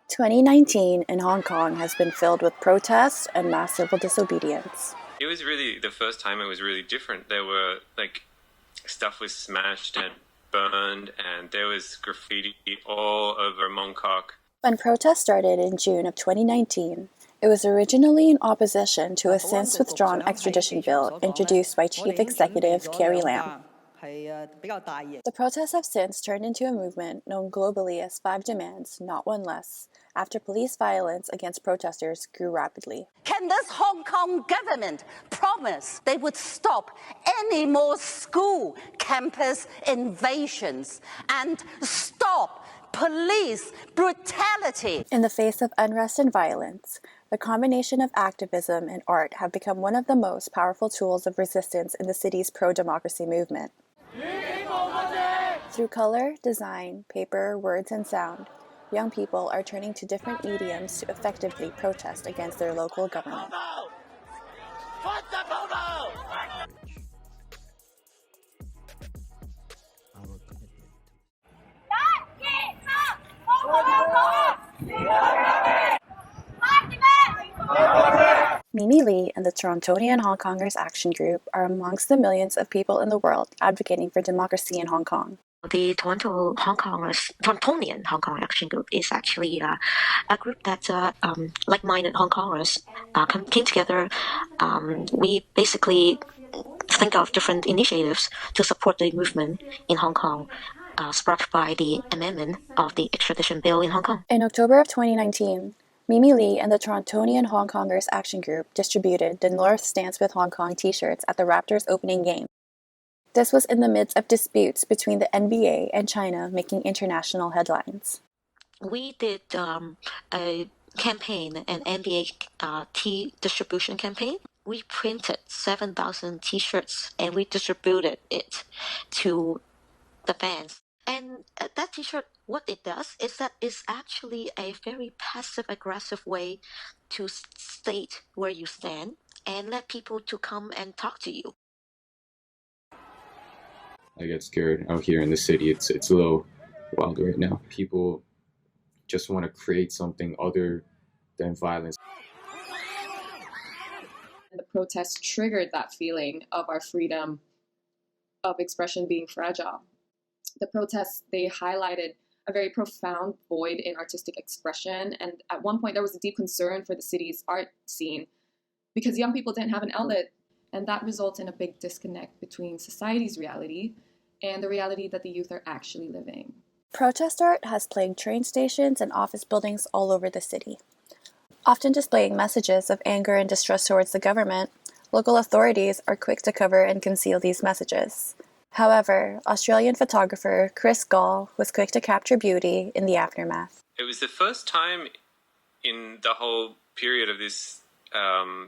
2019 in Hong Kong has been filled with protests and mass civil disobedience. It was really the first time it was really different. There were stuff was smashed and burned, and there was graffiti all over Mongkok. When protests started in June of 2019, it was originally in opposition to a since withdrawn extradition bill introduced by Chief Executive Carrie Lam. The protests have since turned into a movement known globally as 5 Demands, Not One Less, after police violence against protesters grew rapidly. Can this Hong Kong government promise they would stop any more school campus invasions and stop police brutality? In the face of unrest and violence, the combination of activism and art have become one of the most powerful tools of resistance in the city's pro-democracy movement. Through color, design, paper, words, and sound, young people are turning to different mediums to effectively protest against their local government. Mimi Lee and the Torontonian Hong Kongers Action Group are amongst the millions of people in the world advocating for democracy in Hong Kong. The Torontonian Hong Kong Action Group is actually a group that like-minded Hong Kongers came together. We basically think of different initiatives to support the movement in Hong Kong, sparked by the amendment of the extradition bill in Hong Kong. In October of 2019, Mimi Lee and the Torontonian Hong Kongers Action Group distributed the North Stands with Hong Kong t-shirts at the Raptors opening game. This was in the midst of disputes between the NBA and China making international headlines. We did a campaign, an NBA tea distribution campaign. We printed 7,000 t-shirts and we distributed it to the fans. And that t-shirt, what it does is that it's actually a very passive-aggressive way to state where you stand and let people to come and talk to you. I get scared out here in the city. It's a little wild right now. People just want to create something other than violence. The protests triggered that feeling of our freedom of expression being fragile. The protests, they highlighted a very profound void in artistic expression, and at one point there was a deep concern for the city's art scene because young people didn't have an outlet, and that results in a big disconnect between society's reality and the reality that the youth are actually living. Protest art has plagued train stations and office buildings all over the city. Often displaying messages of anger and distrust towards the government, local authorities are quick to cover and conceal these messages. However, Australian photographer Chris Gall was quick to capture beauty in the aftermath. It was the first time in the whole period of this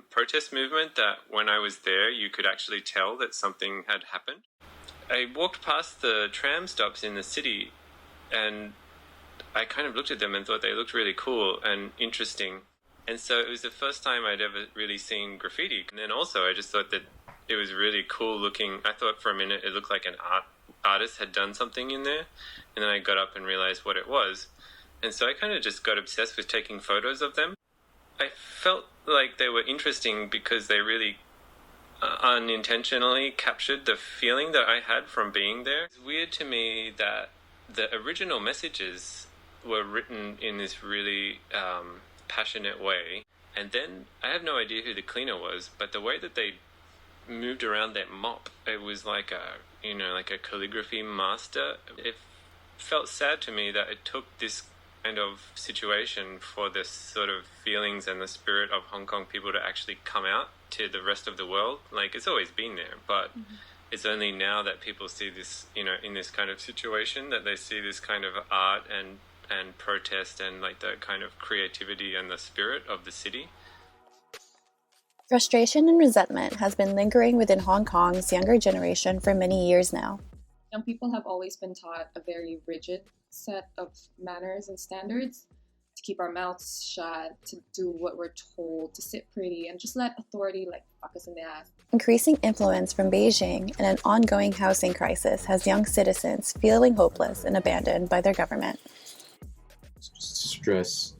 protest movement that when I was there, you could actually tell that something had happened. I walked past the tram stops in the city and I kind of looked at them and thought they looked really cool and interesting. And so it was the first time I'd ever really seen graffiti. And then also I just thought that it was really cool looking. I thought for a minute it looked like an artist had done something in there. And then I got up and realized what it was. And so I kind of just got obsessed with taking photos of them. I felt like they were interesting because they really unintentionally captured the feeling that I had from being there. It's weird to me that the original messages were written in this really passionate way. And then I have no idea who the cleaner was, but the way that they moved around that mop, it was like a calligraphy master. It felt sad to me that it took this kind of situation for the sort of feelings and the spirit of Hong Kong people to actually come out to the rest of the world. Like, it's always been there, but it's only now that people see this, in this kind of situation, that they see this kind of art and protest and like the kind of creativity and the spirit of the city. Frustration and resentment has been lingering within Hong Kong's younger generation for many years now. Young people have always been taught a very rigid set of manners and standards, to keep our mouths shut, to do what we're told, to sit pretty, and just let authority fuck us in the ass. Increasing influence from Beijing and an ongoing housing crisis has young citizens feeling hopeless and abandoned by their government. Stress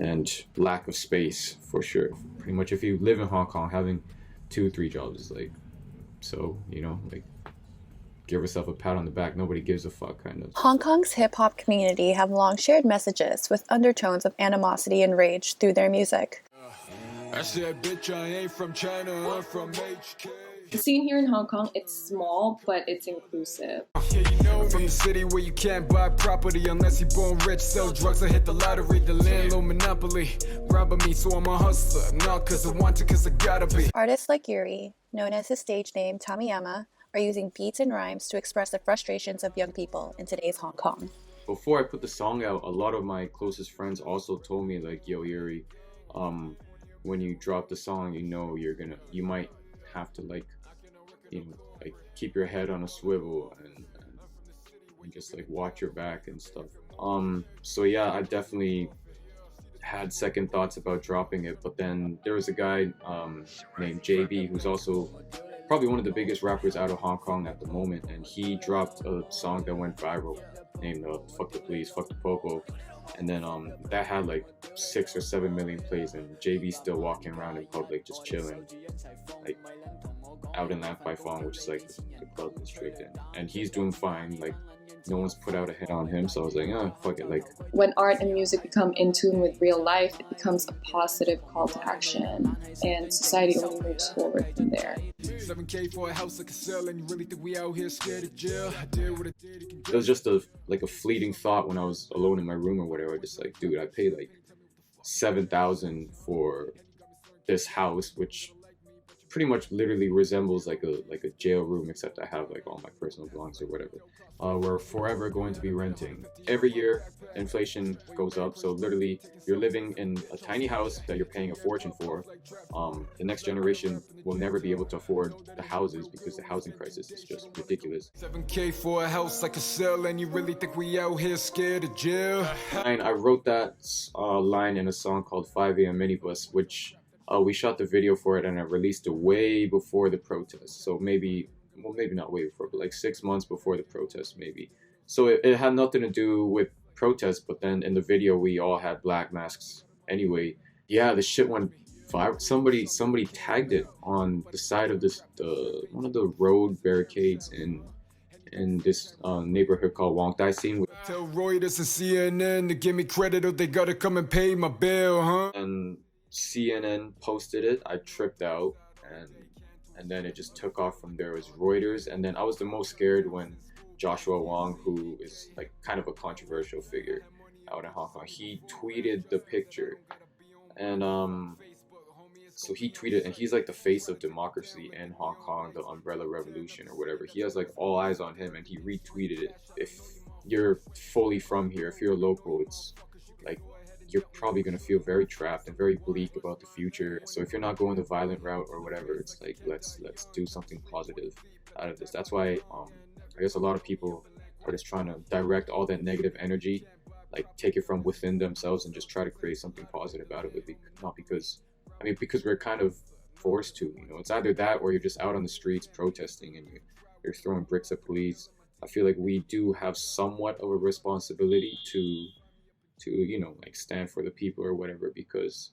and lack of space for sure. Pretty much if you live in Hong Kong, having 2-3 jobs is like, so, you know, like, give yourself a pat on the back, nobody gives a fuck kind of. Hong Kong's hip-hop community have long shared messages with undertones of animosity and rage through their music. I said, bitch, I ain't from China, I'm from HK. The scene here in Hong Kong, it's small, but it's inclusive. Yeah, you know, I'm from the city where you can't buy property unless you're born rich, sell drugs or hit the lottery, the landlord monopoly. Robbing me, so I'm a hustler, not cause I want to, cause I gotta be. Artists like Yuri, known as his stage name Tamiyama, are using beats and rhymes to express the frustrations of young people in today's Hong Kong. Before I put the song out, a lot of my closest friends also told me like, yo, Yuri, when you drop the song, you know you might have to like, you know, like keep your head on a swivel and just like watch your back and stuff. So yeah, I definitely had second thoughts about dropping it, but then there was a guy named JB who's also probably one of the biggest rappers out of Hong Kong at the moment, and he dropped a song that went viral named Fuck the Police, Fuck the Popo, and then that had like 6 or 7 million plays, and JB's still walking around in public just chilling, like out in Lamp by Fong, which is like the club district, and he's doing fine, like no one's put out a hit on him, so I was like, oh, fuck it. Like, when art and music become in tune with real life, it becomes a positive call to action, and society only moves forward from there. 7K for a house like a cell, and you really think we out here scared of jail? I did what I did, you can it was just a fleeting thought when I was alone in my room or whatever. Just like, dude, I paid like $7,000 for this house, which pretty much literally resembles like a jail room, except I have like all my personal belongings or whatever. We're forever going to be renting. Every year, inflation goes up, so literally you're living in a tiny house that you're paying a fortune for. The next generation will never be able to afford the houses because the housing crisis is just ridiculous. 7K for a house like a cell, and you really think we out here scared of jail? And I wrote that line in a song called 5 a.m. Minibus, which we shot the video for it and I released it way before the protest. So maybe not way before, but like 6 months before the protest maybe. So it had nothing to do with protests, but then in the video we all had black masks anyway. Yeah, the shit went viral. Somebody tagged it on the side of one of the road barricades in this neighborhood called Wong Tai Sin. Tell Reuters and CNN to give me credit or they gotta come and pay my bill, huh? And CNN posted it. I tripped out, and then it just took off from there. It was Reuters, and then I was the most scared when Joshua Wong, who is like kind of a controversial figure out in Hong Kong, he tweeted the picture, and so he tweeted, and he's like the face of democracy in Hong Kong, the Umbrella Revolution or whatever. He has like all eyes on him, and he retweeted it. If you're fully from here, if you're a local, it's like you're probably going to feel very trapped and very bleak about the future. So if you're not going the violent route or whatever, it's like let's do something positive out of this. That's why I guess a lot of people are just trying to direct all that negative energy, like take it from within themselves and just try to create something positive out of it. Not because, I mean, because we're kind of forced to, you know. It's either that or you're just out on the streets protesting and you're throwing bricks at police. I feel like we do have somewhat of a responsibility to you know, like stand for the people or whatever, because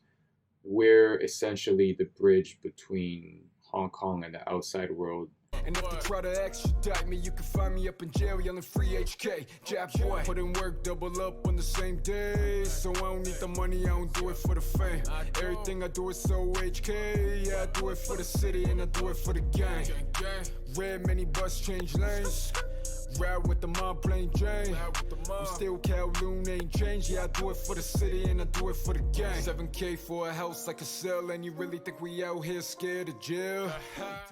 we're essentially the bridge between Hong Kong and the outside world. And if you try to extradite me, you can find me up in jail yelling free HK. Jab boy, put in work, double up on the same day. So I don't need the money, I don't do it for the fame. Everything I do is so HK. Yeah, I do it for the city and I do it for the gang. Red many bus change lanes. Ride with the mob plain Jane. I'm still Kowloon, ain't changed. Yeah, I do it for the city and I do it for the gang. 7K for a house like a cell, and you really think we out here scared of jail?